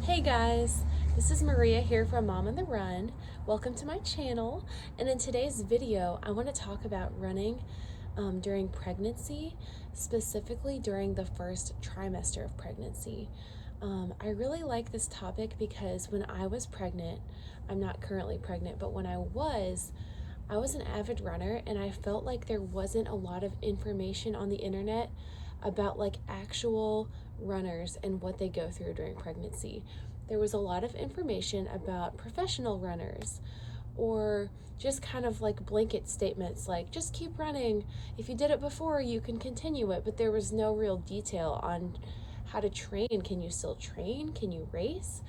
Hey guys, this is Maria here from Mom on the Run. Welcome to my channel, and in today's video I want to talk about running during pregnancy, specifically during the first trimester of pregnancy. I really like this topic because when I was pregnant, I'm not currently pregnant, but when I was an avid runner, and I felt like there wasn't a lot of information on the internet about like actual runners and what they go through during pregnancy. There was a lot of information about professional runners, or just kind of like blanket statements like just keep running, if you did it before you can continue it, but there was no real detail on how to train. Can you still train? Can you race?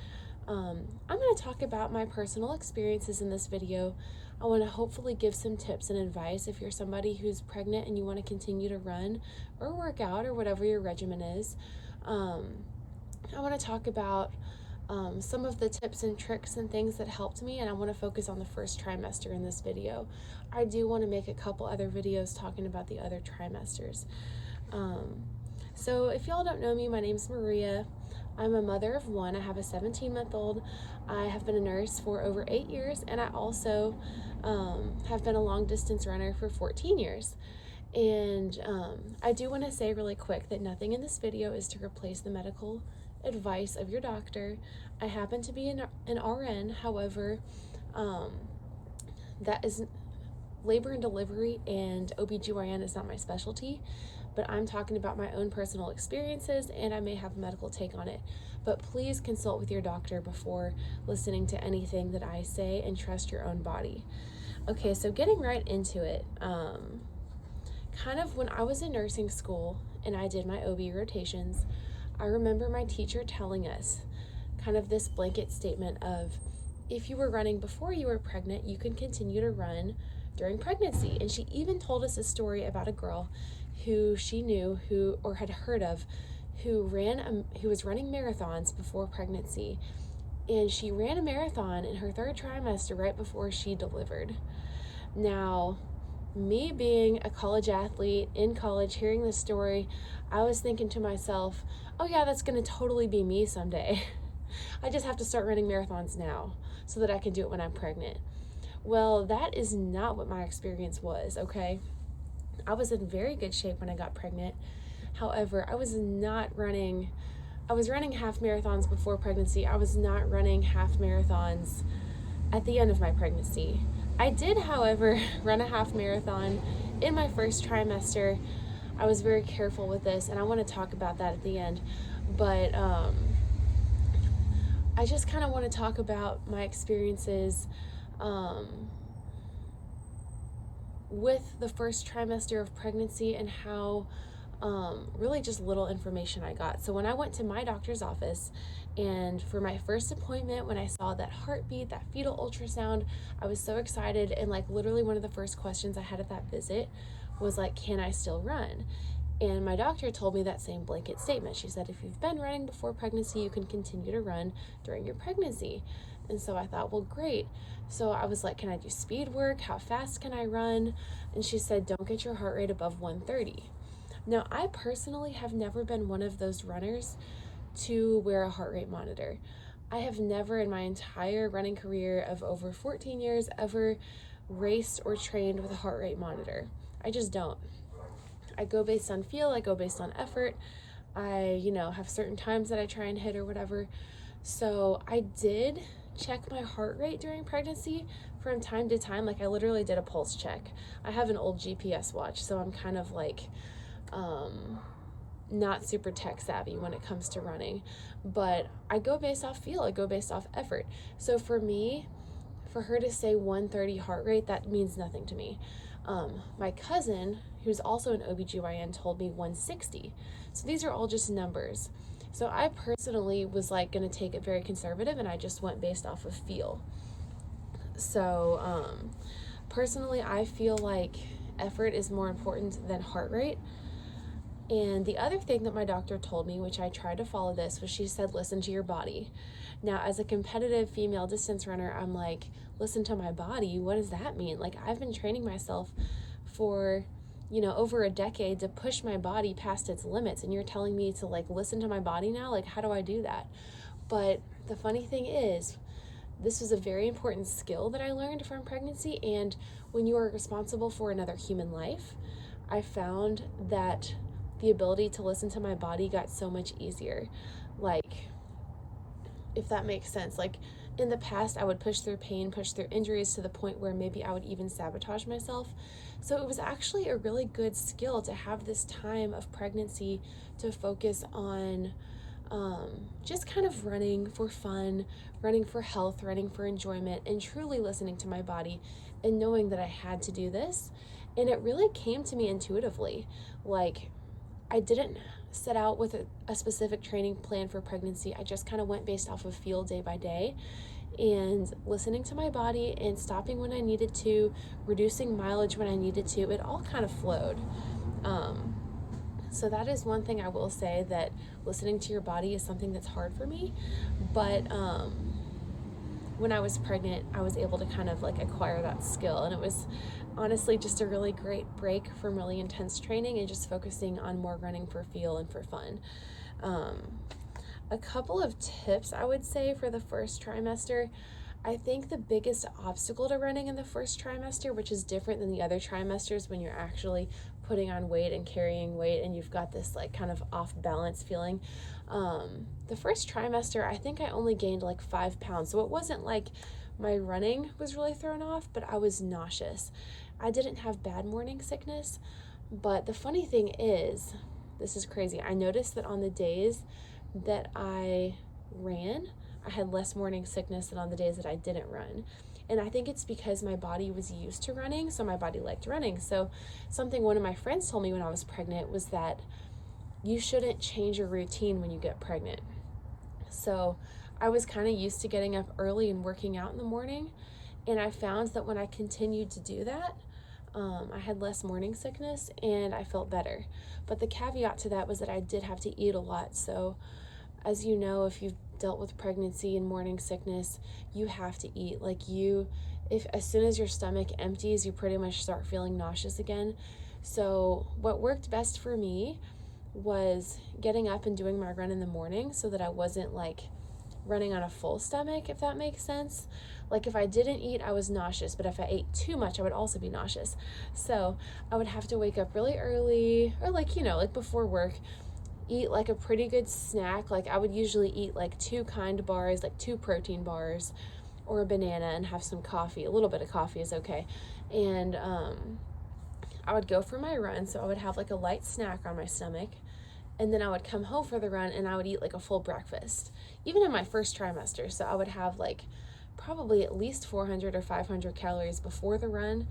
I'm going to talk about my personal experiences in this video. I want to hopefully give some tips and advice if you're somebody who's pregnant and you want to continue to run or work out or whatever your regimen is. I want to talk about some of the tips and tricks and things that helped me, and I want to focus on the first trimester in this video. I do want to make a couple other videos talking about the other trimesters. So if y'all don't know me, my name's Maria. I'm a mother of one. I have a 17-month-old. I have been a nurse for over 8 years, and I also have been a long distance runner for 14 years. And I do want to say really quick that nothing in this video is to replace the medical advice of your doctor. I happen to be an RN, however, that is labor and delivery, and OBGYN is not my specialty, but I'm talking about my own personal experiences, and I may have a medical take on it. But please consult with your doctor before listening to anything that I say, and trust your own body. Okay, so getting right into it, kind of when I was in nursing school and I did my OB rotations, I remember my teacher telling us kind of this blanket statement of, if you were running before you were pregnant, you can continue to run during pregnancy. And she even told us a story about a girl who she knew, who or had heard of, who was running marathons before pregnancy, and she ran a marathon in her third trimester right before she delivered. Now, me being a college athlete in college, hearing this story, I was thinking to myself, oh yeah, that's going to totally be me someday. I just have to start running marathons now so that I can do it when I'm pregnant. Well, that is not what my experience was, okay? I was in very good shape when I got pregnant. However, I was running half marathons before pregnancy. I was not running half marathons at the end of my pregnancy. I did, however, run a half marathon in my first trimester. I was very careful with this, and I want to talk about that at the end. But I just kind of want to talk about my experiences with the first trimester of pregnancy, and how really just little information I got. So when I went to my doctor's office, and for my first appointment, when I saw that heartbeat, that fetal ultrasound, I was so excited, and like literally one of the first questions I had at that visit was like, can I still run? And my doctor told me that same blanket statement. She said, if you've been running before pregnancy, you can continue to run during your pregnancy. And so I thought, well, great. So I was like, can I do speed work? How fast can I run? And she said, don't get your heart rate above 130. Now, I personally have never been one of those runners to wear a heart rate monitor. I have never in my entire running career of over 14 years ever raced or trained with a heart rate monitor. I just don't. I go based on feel, I go based on effort. I, have certain times that I try and hit or whatever. So I did check my heart rate during pregnancy from time to time. Like I literally did a pulse check. I have an old GPS watch, so I'm kind of like not super tech savvy when it comes to running, but I go based off feel, I go based off effort. So for me, for her to say 130 heart rate, that means nothing to me. My cousin, who's also an OBGYN, told me 160. So these are all just numbers. So I personally was like going to take it very conservative, and I just went based off of feel. So personally, I feel like effort is more important than heart rate. And the other thing that my doctor told me, which I tried to follow this, was she said, listen to your body. Now, as a competitive female distance runner, I'm like, listen to my body? What does that mean? Like, I've been training myself for, over a decade to push my body past its limits, and you're telling me to like listen to my body now? Like, how do I do that? But the funny thing is, this was a very important skill that I learned from pregnancy, and when you are responsible for another human life, I found that the ability to listen to my body got so much easier. Like, if that makes sense. Like, in the past, I would push through pain, push through injuries to the point where maybe I would even sabotage myself. So it was actually a really good skill to have this time of pregnancy to focus on just kind of running for fun, running for health, running for enjoyment, and truly listening to my body and knowing that I had to do this. And it really came to me intuitively. Like, I didn't set out with a specific training plan for pregnancy. I just kind of went based off of feel day by day and listening to my body and stopping when I needed to, reducing mileage when I needed to. It all kind of flowed. So that is one thing I will say, that listening to your body is something that's hard for me. But when I was pregnant, I was able to kind of like acquire that skill. And it was honestly just a really great break from really intense training and just focusing on more running for feel and for fun. A couple of tips I would say for the first trimester. I think the biggest obstacle to running in the first trimester, which is different than the other trimesters when you're actually putting on weight and carrying weight and you've got this like kind of off balance feeling. The first trimester, I think I only gained like 5 pounds. So it wasn't like my running was really thrown off, but I was nauseous. I didn't have bad morning sickness, but the funny thing is, this is crazy. I noticed that on the days that I ran, I had less morning sickness than on the days that I didn't run. And I think it's because my body was used to running, so my body liked running. So something one of my friends told me when I was pregnant was that you shouldn't change your routine when you get pregnant. So I was kind of used to getting up early and working out in the morning, and I found that when I continued to do that, I had less morning sickness and I felt better. But the caveat to that was that I did have to eat a lot. So as you know, if you've dealt with pregnancy and morning sickness, you have to eat. Like, if as soon as your stomach empties, you pretty much start feeling nauseous again. So what worked best for me was getting up and doing my run in the morning so that I wasn't like running on a full stomach, if that makes sense. Like, if I didn't eat, I was nauseous, but if I ate too much, I would also be nauseous. So I would have to wake up really early, or like, like before work, eat like a pretty good snack. Like, I would usually eat like 2 kind bars, like 2 protein bars, or a banana, and have some coffee. A little bit of coffee is okay. And I would go for my run, so I would have like a light snack on my stomach, and then I would come home for the run and I would eat like a full breakfast, even in my first trimester. So I would have like probably at least 400 or 500 calories before the run.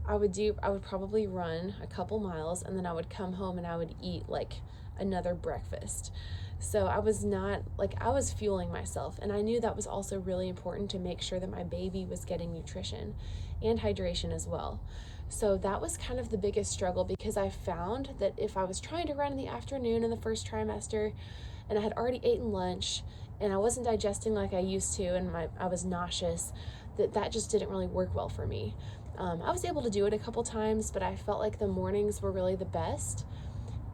I would probably run a couple miles, and then I would come home and I would eat like another breakfast. So I was fueling myself, and I knew that was also really important to make sure that my baby was getting nutrition and hydration as well. So that was kind of the biggest struggle, because I found that if I was trying to run in the afternoon in the first trimester and I had already eaten lunch and I wasn't digesting like I used to, and I was nauseous, that just didn't really work well for me. I was able to do it a couple times, but I felt like the mornings were really the best.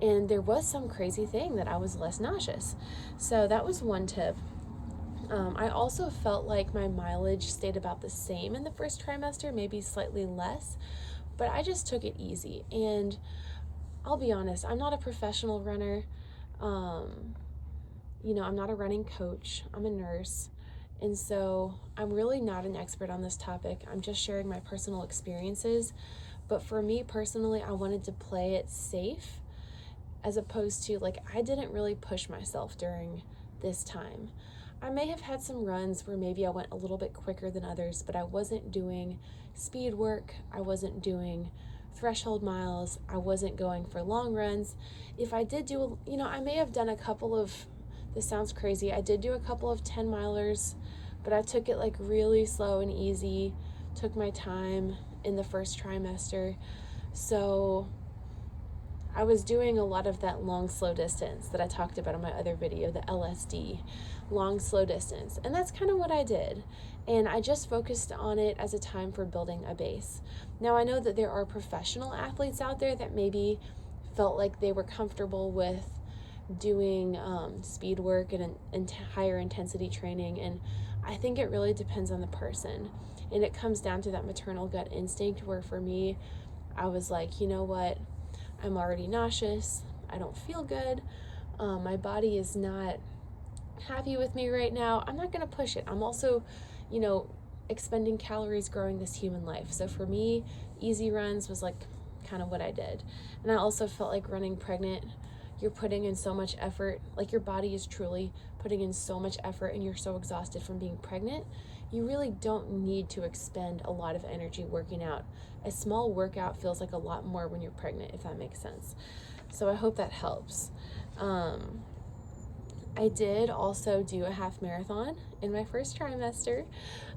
And there was some crazy thing that I was less nauseous. So that was one tip. I also felt like my mileage stayed about the same in the first trimester, maybe slightly less, but I just took it easy. And I'll be honest, I'm not a professional runner. I'm not a running coach. I'm a nurse. And so I'm really not an expert on this topic. I'm just sharing my personal experiences. But for me personally, I wanted to play it safe, as opposed to, like, I didn't really push myself during this time. I may have had some runs where maybe I went a little bit quicker than others, but I wasn't doing speed work. I wasn't doing threshold miles. I wasn't going for long runs. If I did do, I may have done a couple of, this sounds crazy, I did do a couple of 10 milers, but I took it like really slow and easy, took my time in the first trimester. So I was doing a lot of that long, slow distance that I talked about in my other video, the LSD, long, slow distance. And that's kind of what I did. And I just focused on it as a time for building a base. Now, I know that there are professional athletes out there that maybe felt like they were comfortable with doing speed work and higher intensity training. And I think it really depends on the person. And it comes down to that maternal gut instinct where for me, I was like, you know what? I'm already nauseous. I don't feel good. My body is not happy with me right now. I'm not going to push it. I'm also, expending calories growing this human life. So for me, easy runs was like kind of what I did. And I also felt like running pregnant, you're putting in so much effort. Like your body is truly putting in so much effort and you're so exhausted from being pregnant. You really don't need to expend a lot of energy working out. A small workout feels like a lot more when you're pregnant, if that makes sense. So I hope that helps. I did also do a half marathon in my first trimester.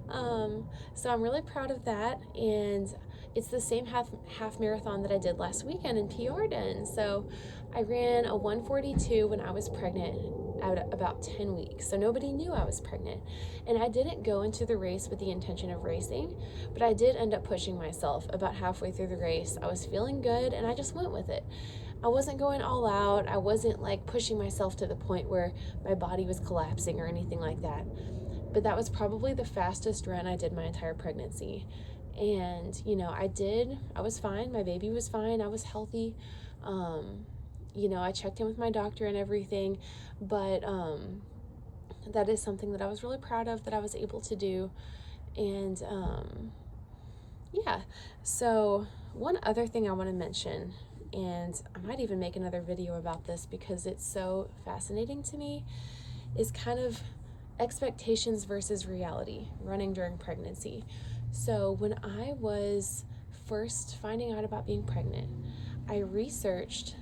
So I'm really proud of that. And it's the same half marathon that I did last weekend in Peorden. So I ran a 1:42 when I was pregnant at about 10 weeks. So nobody knew I was pregnant. And I didn't go into the race with the intention of racing, but I did end up pushing myself about halfway through the race. I was feeling good and I just went with it. I wasn't going all out. I wasn't like pushing myself to the point where my body was collapsing or anything like that. But that was probably the fastest run I did my entire pregnancy. And, I was fine. My baby was fine. I was healthy. I checked in with my doctor and everything. But that is something that I was really proud of that I was able to do. And yeah. So one other thing I want to mention, and I might even make another video about this because it's so fascinating to me, is kind of expectations versus reality running during pregnancy. So when I was first finding out about being pregnant, I researched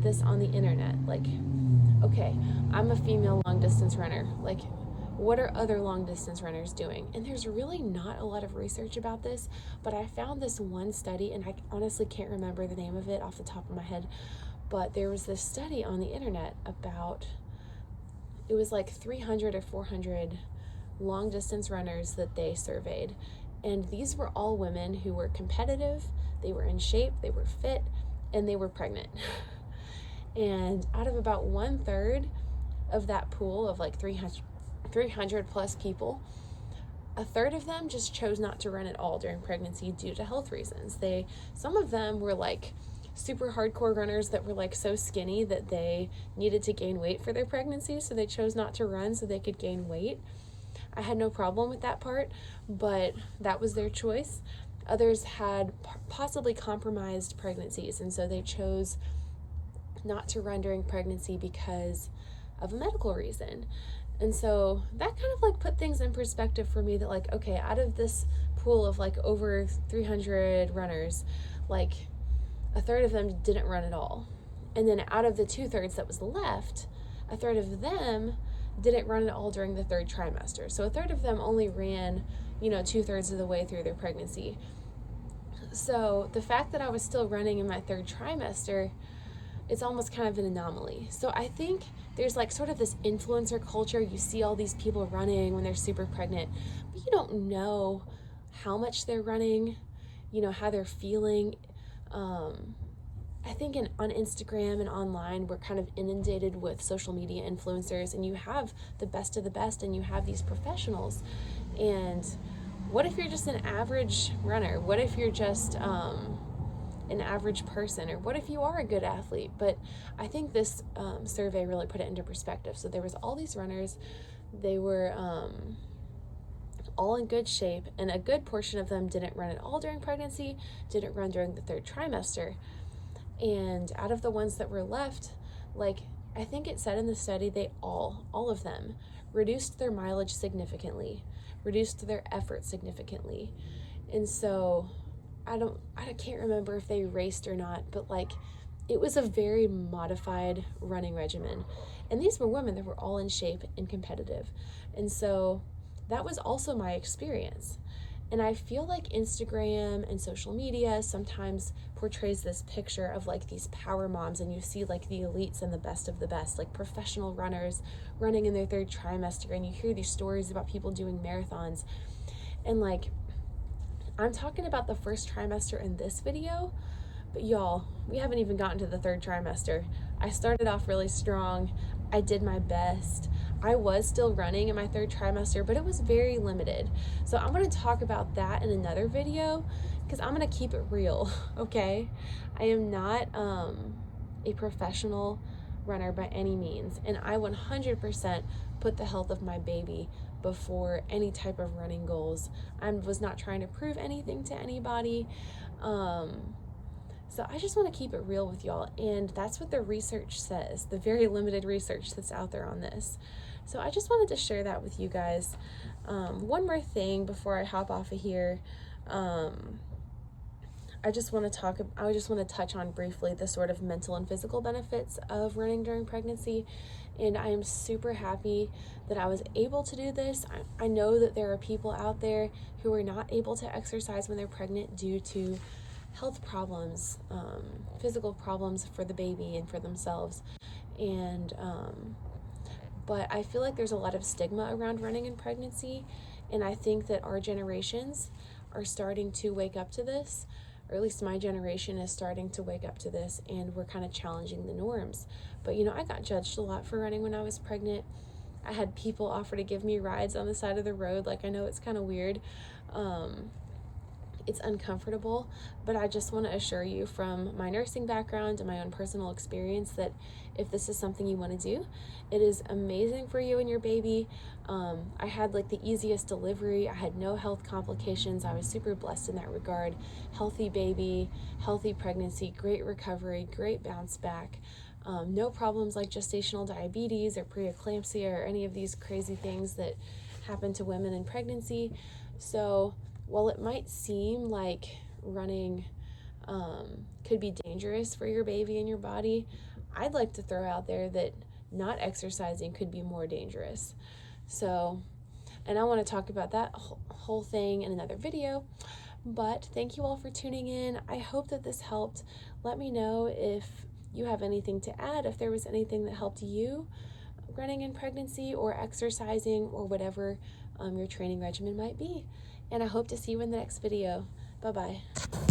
this on the internet. Like, okay, I'm a female long distance runner. Like, what are other long distance runners doing? And there's really not a lot of research about this, but I found this one study, and I honestly can't remember the name of it off the top of my head, but there was this study on the internet about, it was like 300 or 400 long distance runners that they surveyed. And these were all women who were competitive, they were in shape, they were fit, and they were pregnant. And out of about 1/3 of that pool of like 300 plus people, 1/3 of them just chose not to run at all during pregnancy due to health reasons. Some of them were like super hardcore runners that were like so skinny that they needed to gain weight for their pregnancy, so they chose not to run so they could gain weight. I had no problem with that part, but that was their choice. Others had possibly compromised pregnancies, and so they chose not to run during pregnancy because of a medical reason. And so that kind of like put things in perspective for me that like, okay, out of this pool of like over 300 runners, like 1/3 of them didn't run at all. And then out of the 2/3 that was left, 1/3 of them didn't run at all during the 3rd trimester. So 1/3 of them only ran, 2/3 of the way through their pregnancy. So the fact that I was still running in my 3rd trimester, it's almost kind of an anomaly. So I think there's like sort of this influencer culture. You see all these people running when they're super pregnant, but you don't know how much they're running, how they're feeling. I think on Instagram and online, we're kind of inundated with social media influencers, and you have the best of the best, and you have these professionals. And what if you're just an average runner? What if you're just an average person? Or what if you are a good athlete? But I think this survey really put it into perspective. So there was all these runners. They were all in good shape, and a good portion of them didn't run at all during pregnancy, didn't run during the 3rd trimester. And out of the ones that were left, like I think it said in the study, they all of them reduced their mileage significantly, reduced their effort significantly. And so I can't remember if they raced or not, but like it was a very modified running regimen. And these were women that were all in shape and competitive. And so that was also my experience. And I feel like Instagram and social media sometimes portrays this picture of like these power moms, and you see like the elites and the best of the best, like professional runners running in their 3rd trimester, and you hear these stories about people doing marathons. And like, I'm talking about the 1st trimester in this video, but y'all, we haven't even gotten to the 3rd trimester. I started off really strong. I did my best. I was still running in my 3rd trimester, but it was very limited. So I'm going to talk about that in another video because I'm going to keep it real, okay? I am not a professional runner by any means, and I 100% put the health of my baby before any type of running goals. I was not trying to prove anything to anybody. So I just want to keep it real with y'all, and that's what the research says, the very limited research that's out there on this. So I just wanted to share that with you guys. One more thing before I hop off of here. I just want to touch on briefly the sort of mental and physical benefits of running during pregnancy. And I am super happy that I was able to do this. I know that there are people out there who are not able to exercise when they're pregnant due to health problems, physical problems for the baby and for themselves. And, but I feel like there's a lot of stigma around running in pregnancy. And I think that our generations are starting to wake up to this, or at least my generation is starting to wake up to this, and we're kind of challenging the norms. But I got judged a lot for running when I was pregnant. I had people offer to give me rides on the side of the road. Like, I know it's kind of weird. It's uncomfortable, but I just want to assure you from my nursing background and my own personal experience that if this is something you want to do, it is amazing for you and your baby. I had like the easiest delivery. I had no health complications. I was super blessed in that regard. Healthy baby, healthy pregnancy, great recovery, great bounce back. No problems like gestational diabetes or preeclampsia or any of these crazy things that happen to women in pregnancy. So while it might seem like running could be dangerous for your baby and your body, I'd like to throw out there that not exercising could be more dangerous. So, and I want to talk about that whole thing in another video. But thank you all for tuning in. I hope that this helped. Let me know if you have anything to add, if there was anything that helped you running in pregnancy or exercising or whatever your training regimen might be. And I hope to see you in the next video. Bye-bye.